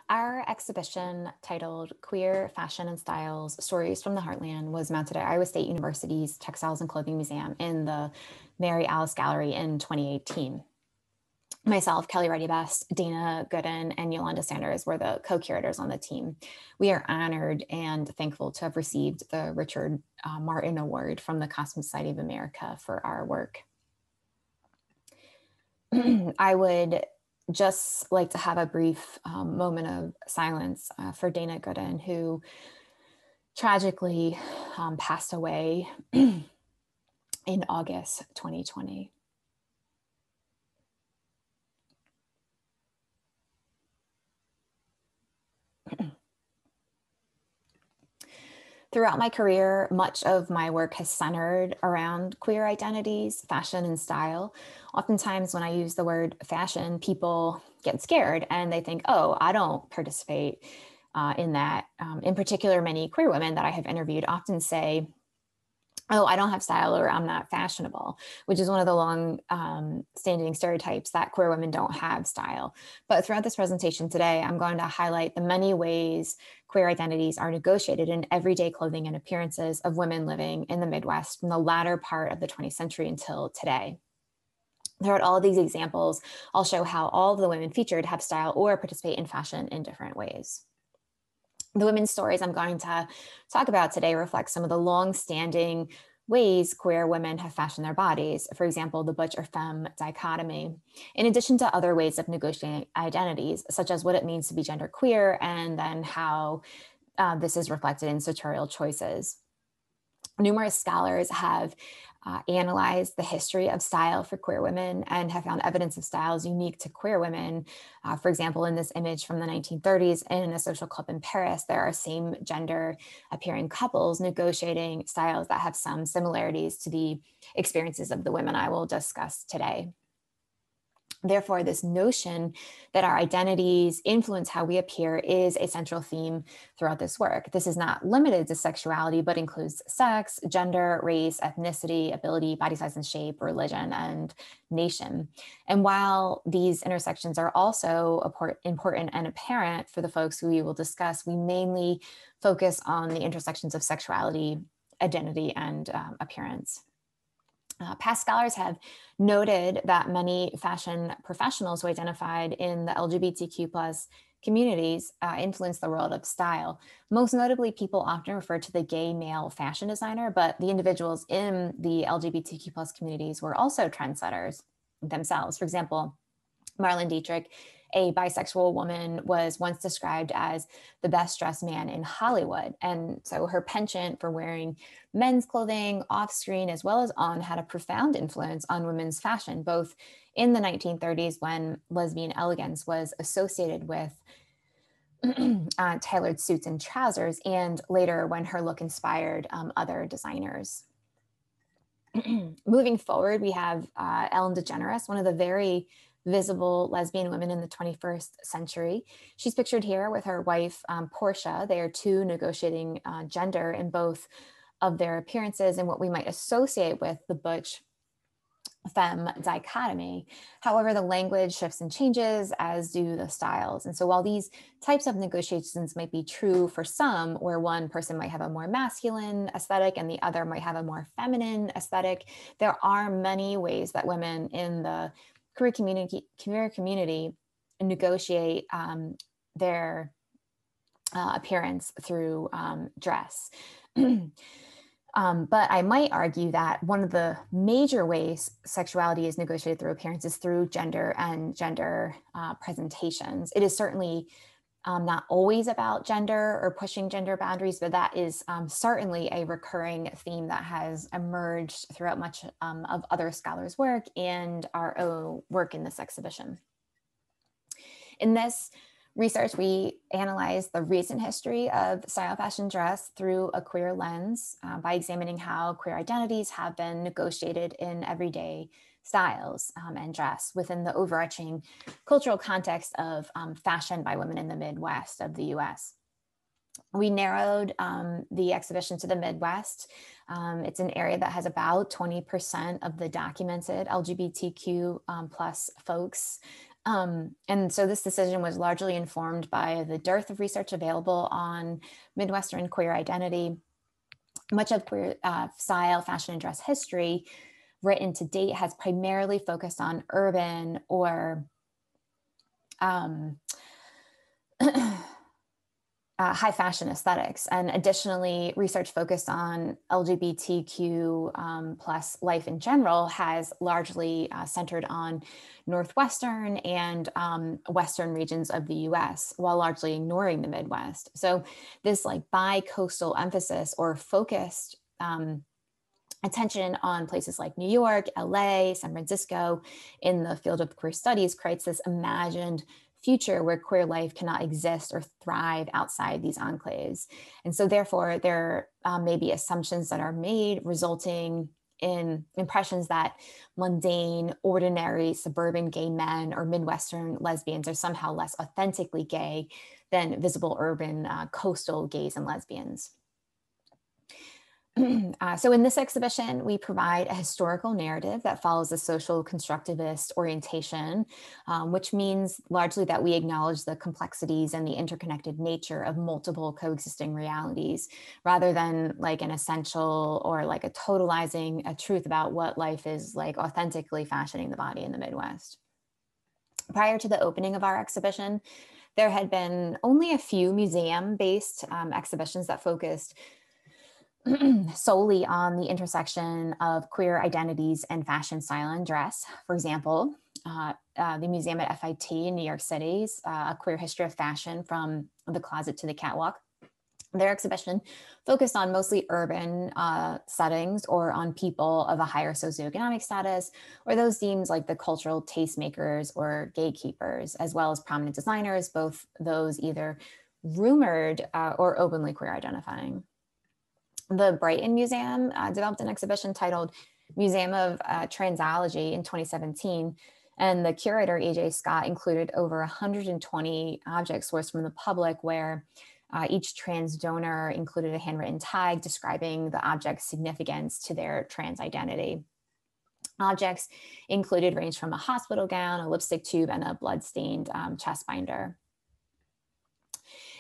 Our exhibition titled Queer Fashion and Styles, Stories from the Heartland was mounted at Iowa State University's Textiles and Clothing Museum in the Mary Alice Gallery in 2018. Myself, Kelly Reddy-Best, Dana Goodin, and Yolanda Sanders were the co-curators on the team. We are honored and thankful to have received the Richard Martin Award from the Costume Society of America for our work. I would just like to have a brief moment of silence for Dana Goodin, who tragically passed away in August 2020. Throughout my career, much of my work has centered around queer identities, fashion, and style. Oftentimes when I use the word fashion, people get scared and they think, oh, I don't participate in that. In particular, many queer women that I have interviewed often say, oh, I don't have style or I'm not fashionable, which is one of the long standing stereotypes that queer women don't have style. But throughout this presentation today, I'm going to highlight the many ways queer identities are negotiated in everyday clothing and appearances of women living in the Midwest from the latter part of the 20th century until today. Throughout all of these examples, I'll show how all of the women featured have style or participate in fashion in different ways. The women's stories I'm going to talk about today reflect some of the long-standing ways queer women have fashioned their bodies. For example, the butch or femme dichotomy, in addition to other ways of negotiating identities, such as what it means to be genderqueer and then how this is reflected in sartorial choices. Numerous scholars have analyzed the history of style for queer women and have found evidence of styles unique to queer women. For example, in this image from the 1930s in a social club in Paris, there are same gender appearing couples negotiating styles that have some similarities to the experiences of the women I will discuss today. Therefore, this notion that our identities influence how we appear is a central theme throughout this work. This is not limited to sexuality, but includes sex, gender, race, ethnicity, ability, body size and shape, religion, and nation. And while these intersections are also important and apparent for the folks who we will discuss, we mainly focus on the intersections of sexuality, identity, and appearance. Past scholars have noted that many fashion professionals who identified in the LGBTQ plus communities influenced the world of style. Most notably, people often refer to the gay male fashion designer, but the individuals in the LGBTQ plus communities were also trendsetters themselves. For example, Marlene Dietrich, a bisexual woman, was once described as the best dressed man in Hollywood. And so her penchant for wearing men's clothing off screen as well as on had a profound influence on women's fashion, both in the 1930s when lesbian elegance was associated with tailored suits and trousers, and later when her look inspired other designers. Moving forward, we have Ellen DeGeneres, one of the very visible lesbian women in the 21st century. She's pictured here with her wife, Portia. They are two negotiating gender in both of their appearances and what we might associate with the butch femme dichotomy. However, the language shifts and changes, as do the styles. And so while these types of negotiations might be true for some, where one person might have a more masculine aesthetic and the other might have a more feminine aesthetic, there are many ways that women in the queer community negotiate their appearance through dress. But I might argue that one of the major ways sexuality is negotiated through appearance is through gender and gender presentations. It is certainly not always about gender or pushing gender boundaries, but that is certainly a recurring theme that has emerged throughout much of other scholars' work and our own work in this exhibition. In this research, we analyzed the recent history of style, fashion, dress through a queer lens by examining how queer identities have been negotiated in everyday styles and dress within the overarching cultural context of fashion by women in the Midwest of the US. We narrowed the exhibition to the Midwest. It's an area that has about 20% of the documented LGBTQ plus folks And so this decision was largely informed by the dearth of research available on Midwestern queer identity. Much of queer style, fashion, and dress history written to date has primarily focused on urban or high fashion aesthetics. And additionally, research focused on LGBTQ plus life in general has largely centered on Northwestern and Western regions of the US, while largely ignoring the Midwest. So this like bi-coastal emphasis or focused attention on places like New York, LA, San Francisco in the field of queer studies creates this imagined future where queer life cannot exist or thrive outside these enclaves. And so therefore there may be assumptions that are made resulting in impressions that mundane, ordinary, suburban gay men or Midwestern lesbians are somehow less authentically gay than visible urban coastal gays and lesbians. So in this exhibition, we provide a historical narrative that follows a social constructivist orientation, which means largely that we acknowledge the complexities and the interconnected nature of multiple coexisting realities, rather than like an essential or like a totalizing a truth about what life is like authentically fashioning the body in the Midwest. Prior to the opening of our exhibition, there had been only a few museum-based exhibitions that focused solely on the intersection of queer identities and fashion, style, and dress. For example, the museum at FIT in New York City's A Queer History of Fashion from the Closet to the Catwalk. Their exhibition focused on mostly urban settings or on people of a higher socioeconomic status, or those deemed like the cultural tastemakers or gatekeepers, as well as prominent designers, both those either rumored or openly queer identifying. The Brighton Museum developed an exhibition titled Museum of Transology in 2017, and the curator, AJ Scott, included over 120 objects sourced from the public where each trans donor included a handwritten tag describing the object's significance to their trans identity. Objects included range from a hospital gown, a lipstick tube, and a blood-stained chest binder.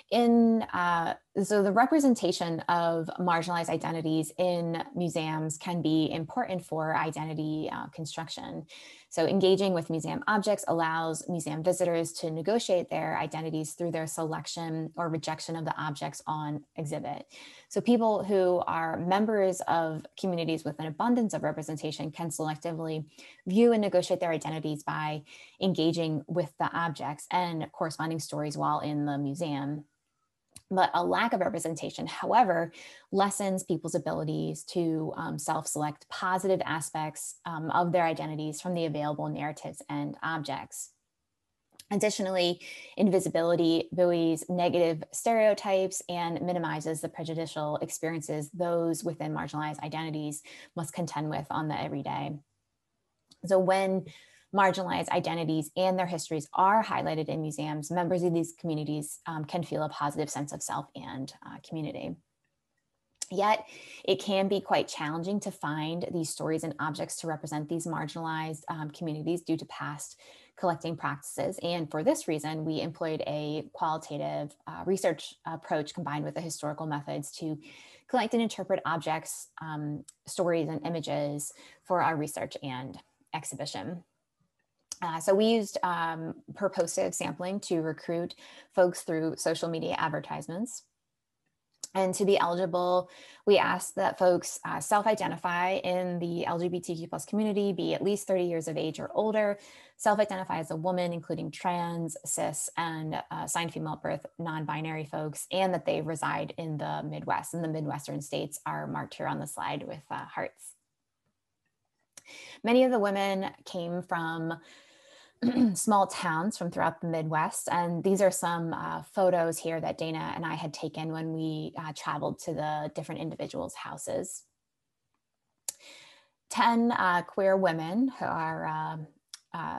So the representation of marginalized identities in museums can be important for identity construction. So engaging with museum objects allows museum visitors to negotiate their identities through their selection or rejection of the objects on exhibit. So people who are members of communities with an abundance of representation can selectively view and negotiate their identities by engaging with the objects and corresponding stories while in the museum. But a lack of representation, however, lessens people's abilities to self-select positive aspects of their identities from the available narratives and objects. Additionally, invisibility buoys negative stereotypes and minimizes the prejudicial experiences those within marginalized identities must contend with on the everyday. So when marginalized identities and their histories are highlighted in museums, members of these communities can feel a positive sense of self and community. Yet, it can be quite challenging to find these stories and objects to represent these marginalized communities due to past collecting practices. And for this reason, we employed a qualitative research approach combined with the historical methods to collect and interpret objects, stories, and images for our research and exhibition. So we used purposive sampling to recruit folks through social media advertisements. And to be eligible, we asked that folks self-identify in the LGBTQ plus community, be at least 30 years of age or older, self-identify as a woman, including trans, cis, and assigned female at birth, non-binary folks, and that they reside in the Midwest. And the Midwestern states are marked here on the slide with hearts. Many of the women came from small towns from throughout the Midwest. And these are some photos here that Dana and I had taken when we traveled to the different individuals' houses. 10 queer women who are,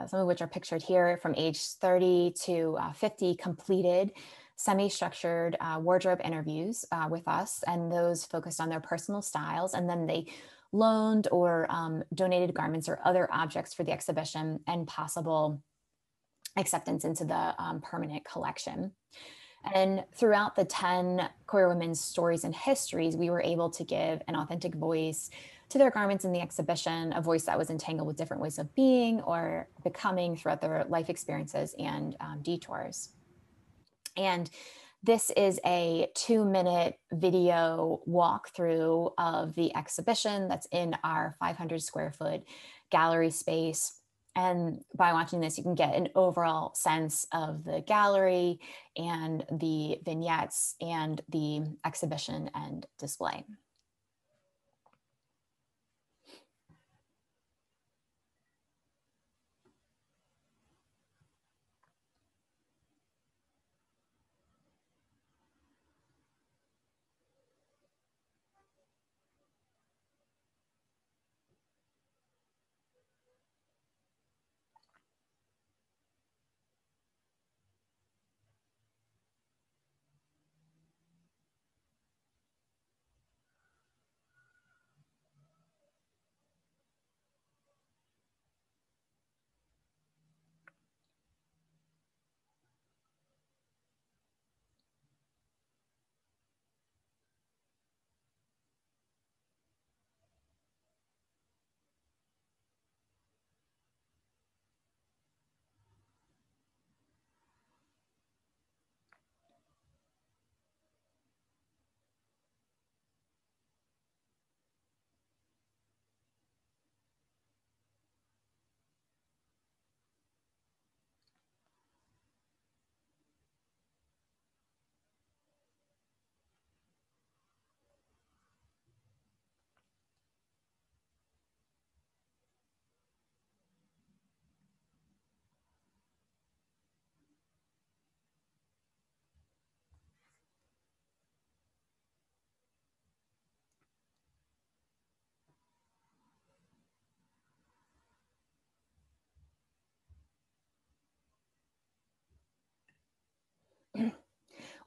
some of which are pictured here, from age 30 to 50 completed semi-structured wardrobe interviews with us, and those focused on their personal styles. And then they loaned or donated garments or other objects for the exhibition and possible acceptance into the permanent collection. And throughout the 10 queer women's stories and histories, we were able to give an authentic voice to their garments in the exhibition, a voice that was entangled with different ways of being or becoming throughout their life experiences and detours. And this is a 2-minute video walkthrough of the exhibition that's in our 500 square foot gallery space. And by watching this, you can get an overall sense of the gallery and the vignettes and the exhibition and display.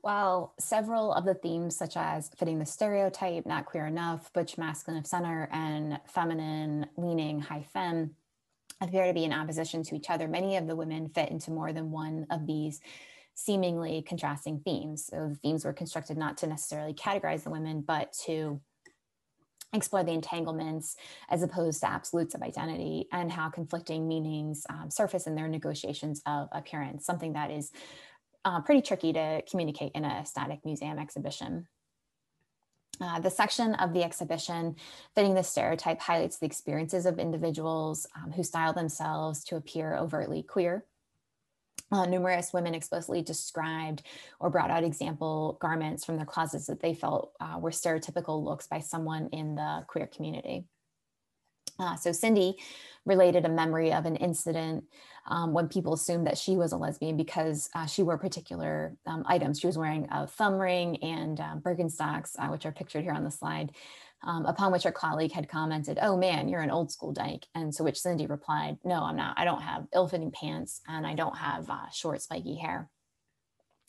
While several of the themes, such as fitting the stereotype, not queer enough, butch masculine of center, and feminine leaning high femme, appear to be in opposition to each other, many of the women fit into more than one of these seemingly contrasting themes. So the themes were constructed not to necessarily categorize the women, but to explore the entanglements as opposed to absolutes of identity and how conflicting meanings surface in their negotiations of appearance, something that is pretty tricky to communicate in a static museum exhibition. The section of the exhibition, Fitting the Stereotype, highlights the experiences of individuals who style themselves to appear overtly queer. Numerous women explicitly described or brought out example garments from their closets that they felt were stereotypical looks by someone in the queer community. So Cindy related a memory of an incident when people assumed that she was a lesbian because she wore particular items. She was wearing a thumb ring and Birkenstocks, which are pictured here on the slide, upon which her colleague had commented, "Oh man, you're an old school dyke." And so which Cindy replied, "No, I'm not. I don't have ill-fitting pants and I don't have short spiky hair."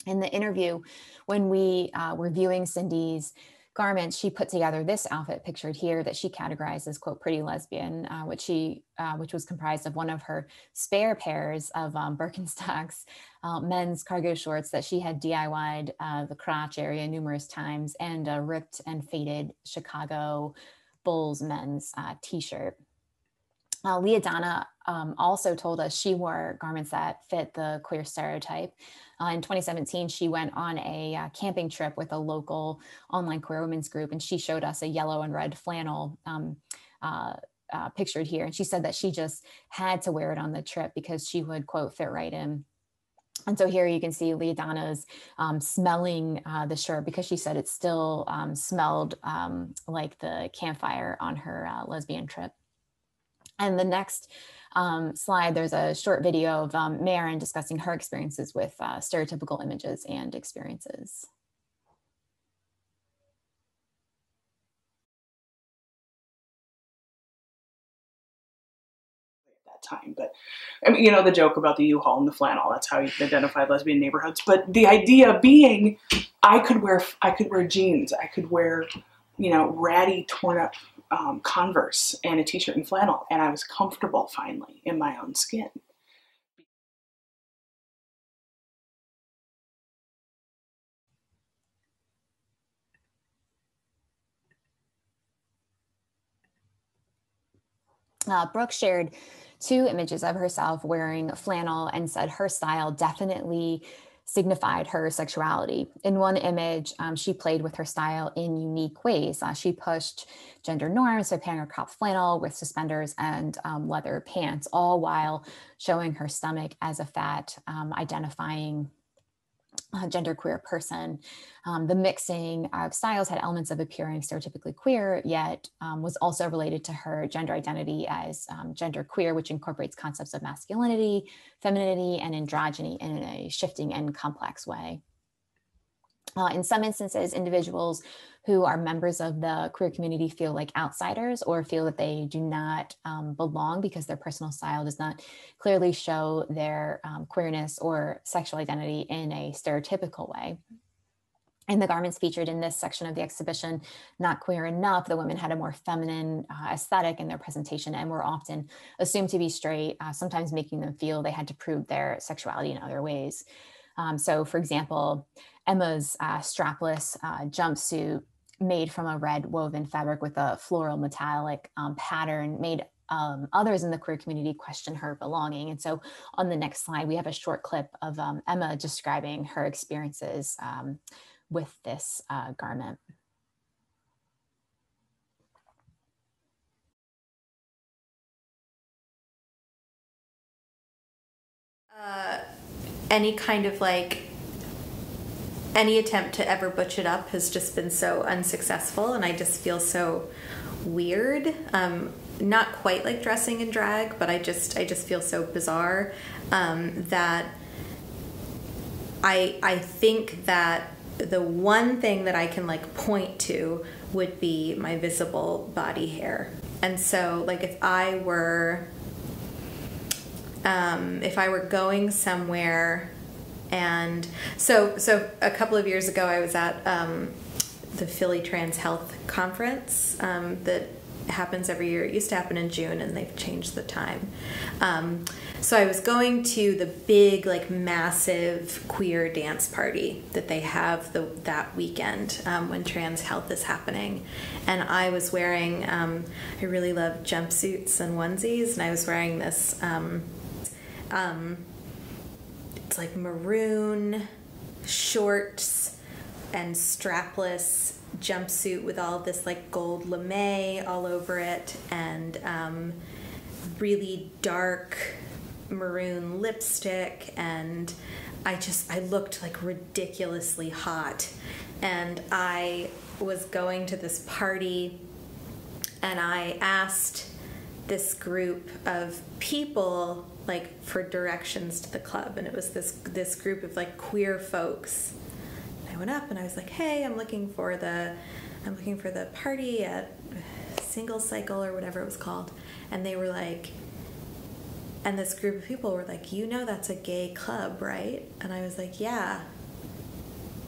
In the interview, when we were viewing Cindy's garments, she put together this outfit pictured here that she categorized as, quote, pretty lesbian, which was comprised of one of her spare pairs of Birkenstocks, men's cargo shorts that she had DIY'd the crotch area numerous times, and a ripped and faded Chicago Bulls men's t-shirt. Leah Donna also told us she wore garments that fit the queer stereotype. In 2017, she went on a camping trip with a local online queer women's group, and she showed us a yellow and red flannel pictured here. And she said that she just had to wear it on the trip because she would, quote, fit right in. And so here you can see Leah Donna's smelling the shirt because she said it still smelled like the campfire on her lesbian trip. And the next slide, there's a short video of Maren discussing her experiences with stereotypical images and experiences. That time, but I mean, you know, the joke about the U-Haul and the flannel, that's how you identify lesbian neighborhoods. But the idea being I could wear jeans, I could wear, you know, ratty torn up Converse and a t-shirt and flannel, and I was comfortable finally in my own skin. Brooke shared 2 images of herself wearing flannel and said her style definitely signified her sexuality. In one image, she played with her style in unique ways. She pushed gender norms by pairing her cropped flannel with suspenders and leather pants, all while showing her stomach as a fat, identifying genderqueer person. The mixing of styles had elements of appearing stereotypically queer, yet was also related to her gender identity as genderqueer, which incorporates concepts of masculinity, femininity, and androgyny in a shifting and complex way. In some instances, individuals who are members of the queer community feel like outsiders or feel that they do not belong because their personal style does not clearly show their queerness or sexual identity in a stereotypical way. In the garments featured in this section of the exhibition, Not Queer Enough, the women had a more feminine aesthetic in their presentation and were often assumed to be straight, sometimes making them feel they had to prove their sexuality in other ways. So, for example, Emma's strapless jumpsuit made from a red woven fabric with a floral metallic pattern made others in the queer community question her belonging. And so on the next slide, we have a short clip of Emma describing her experiences with this garment. Any kind of any attempt to ever butch it up has just been so unsuccessful, and I just feel so weird. Not quite like dressing in drag, but I just feel so bizarre that I think that the one thing that I can point to would be my visible body hair. And so if I were going somewhere, and so a couple of years ago I was at the Philly Trans Health Conference that happens every year. It used to happen in June, and they've changed the time. So I was going to the big, massive queer dance party that they have that weekend when trans health is happening. And I was wearing, I really love jumpsuits and onesies, and I was wearing this, it's maroon shorts and strapless jumpsuit with all this gold lame all over it, and really dark maroon lipstick, and I looked ridiculously hot. And I was going to this party, and I asked this group of people for directions to the club, and it was this group of queer folks. I went up and I was like, "Hey, I'm looking for the party at Single Cycle," or whatever it was called. And they were and this group of people were like, "That's a gay club, right?" And I was like, yeah,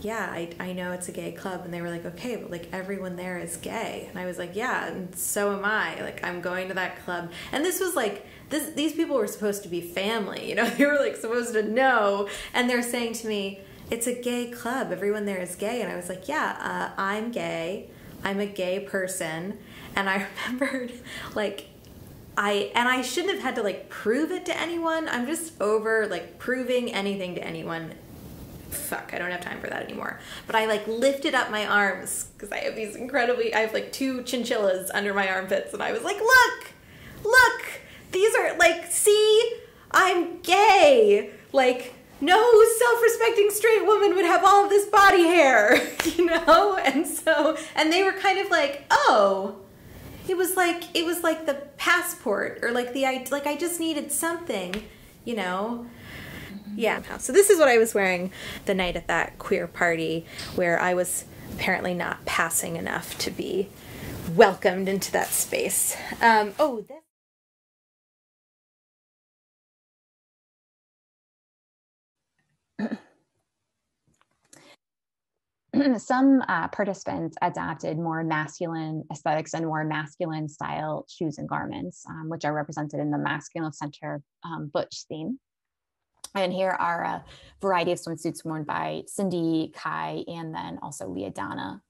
I know it's a gay club. And they were like, "Okay, but everyone there is gay." And I was like, "Yeah, and so am I. I'm going to that club." And this was these people were supposed to be family, they were supposed to know. And they're saying to me, "It's a gay club. Everyone there is gay." And I was like, "Yeah, I'm gay. I'm a gay person." And I remembered I shouldn't have had to prove it to anyone. I'm just over proving anything to anyone. Fuck, I don't have time for that anymore. But I lifted up my arms because I have I have 2 chinchillas under my armpits, and I was like, look, these are see, I'm gay. No self-respecting straight woman would have all of this body hair, and they were kind of oh, it was the passport, or I just needed something, Yeah. So this is what I was wearing the night at that queer party, where I was apparently not passing enough to be welcomed into that space. Some participants adopted more masculine aesthetics and more masculine style shoes and garments, which are represented in the masculine center BUTCH theme. And here are a variety of swimsuits worn by Cindy, Kai, and then also Leah Donna.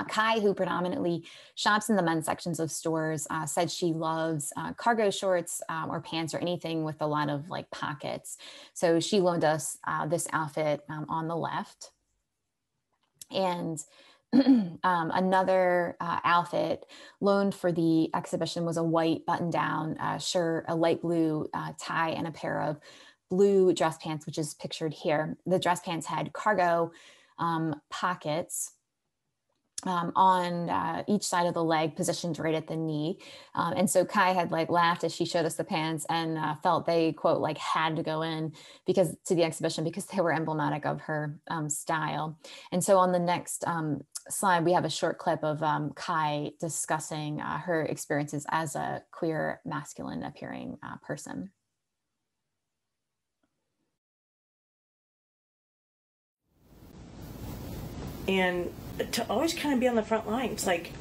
Kai, who predominantly shops in the men's sections of stores, said she loves cargo shorts or pants or anything with a lot of like pockets. So she loaned us this outfit on the left. And another outfit loaned for the exhibition was a white button-down shirt, a light blue tie, and a pair of blue dress pants, which is pictured here. The dress pants had cargo pockets on each side of the leg, positioned right at the knee. And so Kai had like laughed as she showed us the pants and felt they, quote, like had to go in because to the exhibition because they were emblematic of her style. And so on the next slide, we have a short clip of Kai discussing her experiences as a queer masculine appearing person. And to always kind of be on the front lines, like,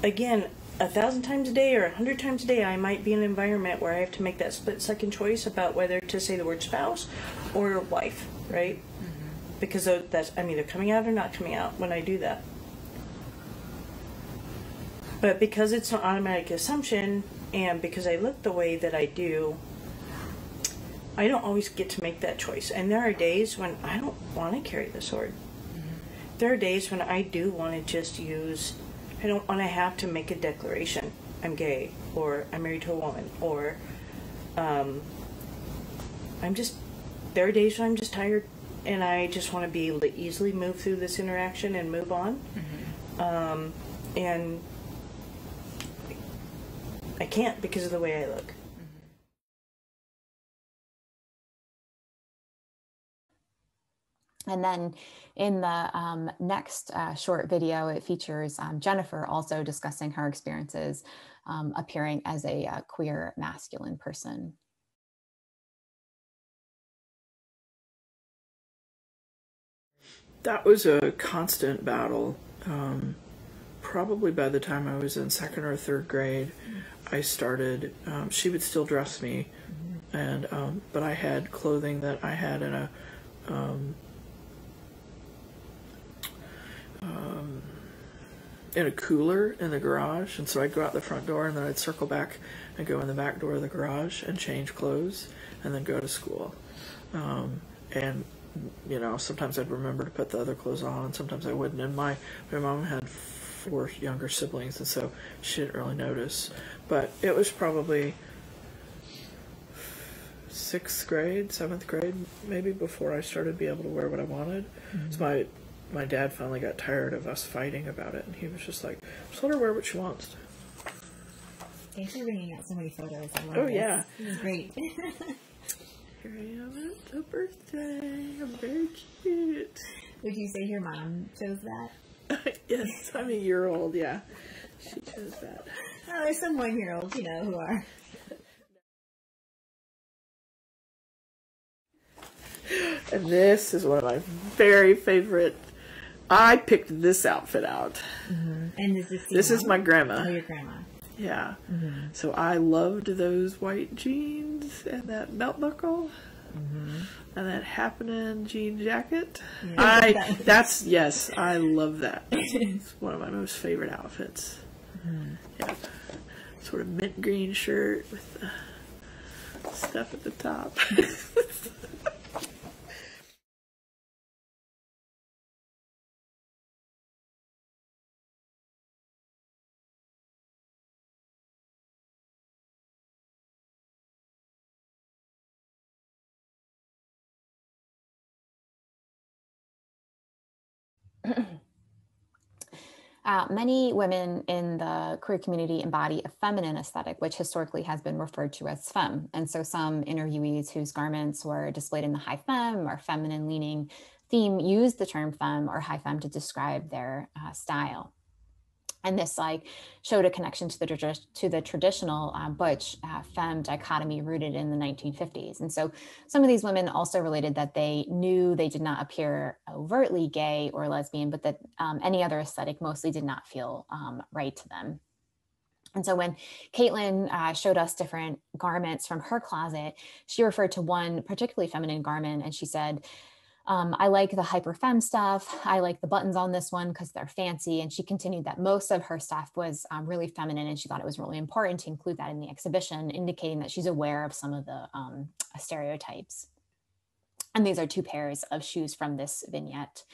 again, 1,000 times a day or 100 times a day, I might be in an environment where I have to make that split-second choice about whether to say the word spouse or wife, right? Mm-hmm. Because that's, I'm either coming out or not coming out when I do that. But because it's an automatic assumption, and because I look the way that I do, I don't always get to make that choice. And there are days when I don't want to carry the sword. Mm-hmm. There are days when I do want to just use, I don't want to have to make a declaration. I'm gay, or I'm married to a woman, or there are days when I'm just tired and I just want to be able to easily move through this interaction and move on. Mm-hmm. And I can't because of the way I look. And then in the next short video, it features Jennifer also discussing her experiences appearing as a queer masculine person. That was a constant battle. Probably by the time I was in 2nd or 3rd grade, I started, she would still dress me, and but I had clothing that I had in a cooler in the garage, and so I'd go out the front door and then I'd circle back and go in the back door of the garage and change clothes and then go to school. And you know, sometimes I'd remember to put the other clothes on and sometimes I wouldn't. And my mom had 4 younger siblings, and so she didn't really notice. But it was probably 6th grade, 7th grade, maybe, before I started to be able to wear what I wanted. Mm-hmm. So my dad finally got tired of us fighting about it, and he was just like, just let her wear what she wants. Thanks for bringing out so many photos. I love oh, this. Yeah. This is great. Here I am at the birthday. I'm very cute. Would you say your mom chose that? Yes, I'm a year old, yeah. She chose that. Oh, there's some 1-year-olds, you know, who are. And this is one of my very favorite. I picked this outfit out. Mm-hmm. And this is my grandma. Oh, your grandma. Yeah. Mm-hmm. So I loved those white jeans and that belt buckle. Mm-hmm. And that happening jean jacket. Yeah. Yes, I love that. It's one of my most favorite outfits. Mm-hmm. Yeah. Sort of mint green shirt with the stuff at the top. Many women in the queer community embody a feminine aesthetic, which historically has been referred to as femme. And so some interviewees whose garments were displayed in the high femme or feminine leaning theme used the term femme or high femme to describe their style. And this showed a connection to the traditional butch femme dichotomy rooted in the 1950s. And so some of these women also related that they knew they did not appear overtly gay or lesbian, but that any other aesthetic mostly did not feel right to them. And so when Caitlin showed us different garments from her closet, she referred to one particularly feminine garment, and she said, I like the hyper femme stuff. I like the buttons on this one because they're fancy. And she continued that most of her stuff was really feminine, and she thought it was really important to include that in the exhibition, indicating that she's aware of some of the stereotypes. And these are two pairs of shoes from this vignette.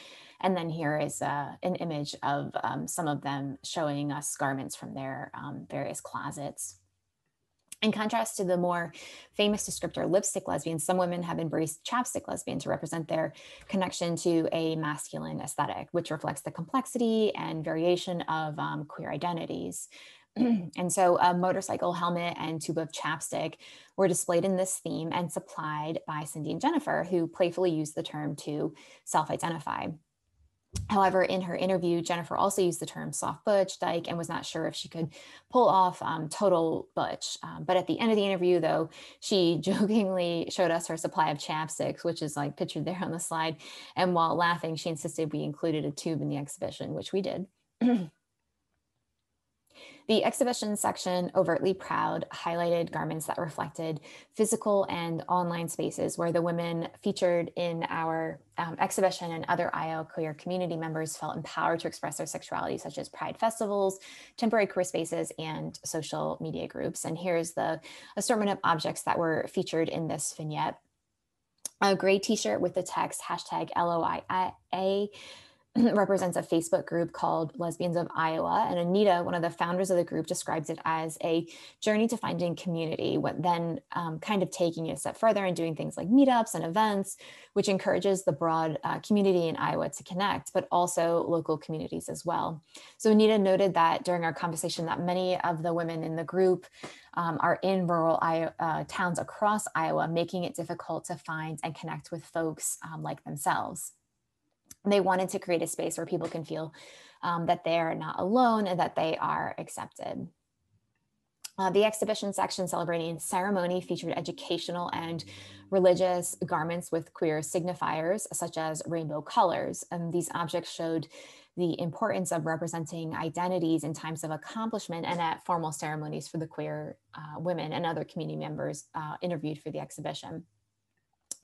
And then here is an image of some of them showing us garments from their various closets. In contrast to the more famous descriptor lipstick lesbian, some women have embraced chapstick lesbian to represent their connection to a masculine aesthetic, which reflects the complexity and variation of queer identities. And so a motorcycle helmet and tube of chapstick were displayed in this theme and supplied by Cindy and Jennifer, who playfully used the term to self-identify. However, in her interview, Jennifer also used the term soft butch, dyke, and was not sure if she could pull off total butch. But at the end of the interview, though, she jokingly showed us her supply of chapsticks, which is like pictured there on the slide. And while laughing, she insisted we included a tube in the exhibition, which we did. The exhibition section, Overtly Proud, highlighted garments that reflected physical and online spaces where the women featured in our exhibition and other IO queer community members felt empowered to express their sexuality, such as pride festivals, temporary queer spaces, and social media groups. And here's the assortment of objects that were featured in this vignette. A gray t-shirt with the text #LOIA represents a Facebook group called Lesbians of Iowa. And Anita, one of the founders of the group, describes it as a journey to finding community, then kind of taking it a step further and doing things like meetups and events, which encourages the broad community in Iowa to connect, but also local communities as well. So Anita noted that during our conversation that many of the women in the group are in rural towns across Iowa, making it difficult to find and connect with folks like themselves. They wanted to create a space where people can feel that they are not alone and that they are accepted. The exhibition section celebrating ceremony featured educational and religious garments with queer signifiers, such as rainbow colors. And these objects showed the importance of representing identities in times of accomplishment and at formal ceremonies for the queer women and other community members interviewed for the exhibition.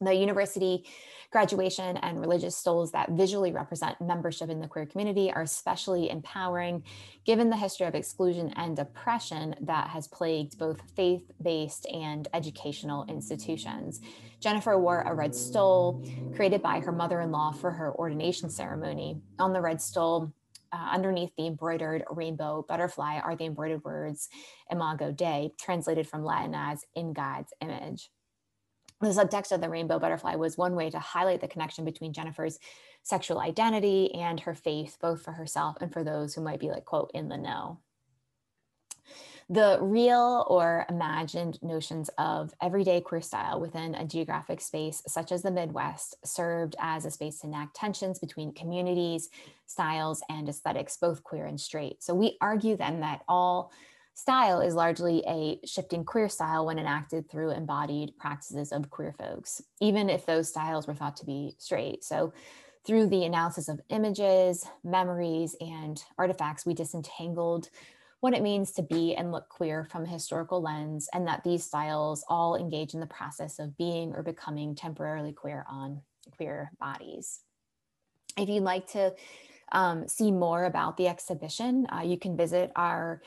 The university graduation and religious stoles that visually represent membership in the queer community are especially empowering, given the history of exclusion and oppression that has plagued both faith-based and educational institutions. Jennifer wore a red stole created by her mother-in-law for her ordination ceremony. On the red stole, underneath the embroidered rainbow butterfly are the embroidered words Imago Dei, translated from Latin as "in God's image." The subtext of the rainbow butterfly was one way to highlight the connection between Jennifer's sexual identity and her faith, both for herself and for those who might be like, quote, in the know. The real or imagined notions of everyday queer style within a geographic space, such as the Midwest, served as a space to enact tensions between communities, styles, and aesthetics, both queer and straight. So we argue then that all style is largely a shifting queer style when enacted through embodied practices of queer folks, even if those styles were thought to be straight. So through the analysis of images, memories, and artifacts, we disentangled what it means to be and look queer from a historical lens, and that these styles all engage in the process of being or becoming temporarily queer on queer bodies. If you'd like to see more about the exhibition, you can visit our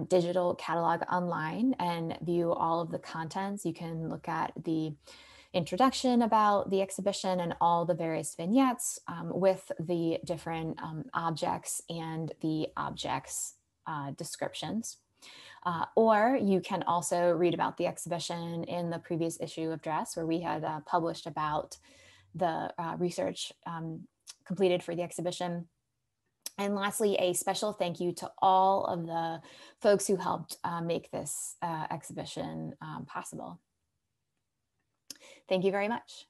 digital catalog online and view all of the contents. You can look at the introduction about the exhibition and all the various vignettes with the different objects and the objects descriptions. Or you can also read about the exhibition in the previous issue of Dress, where we had published about the research completed for the exhibition. And lastly, a special thank you to all of the folks who helped make this exhibition possible. Thank you very much.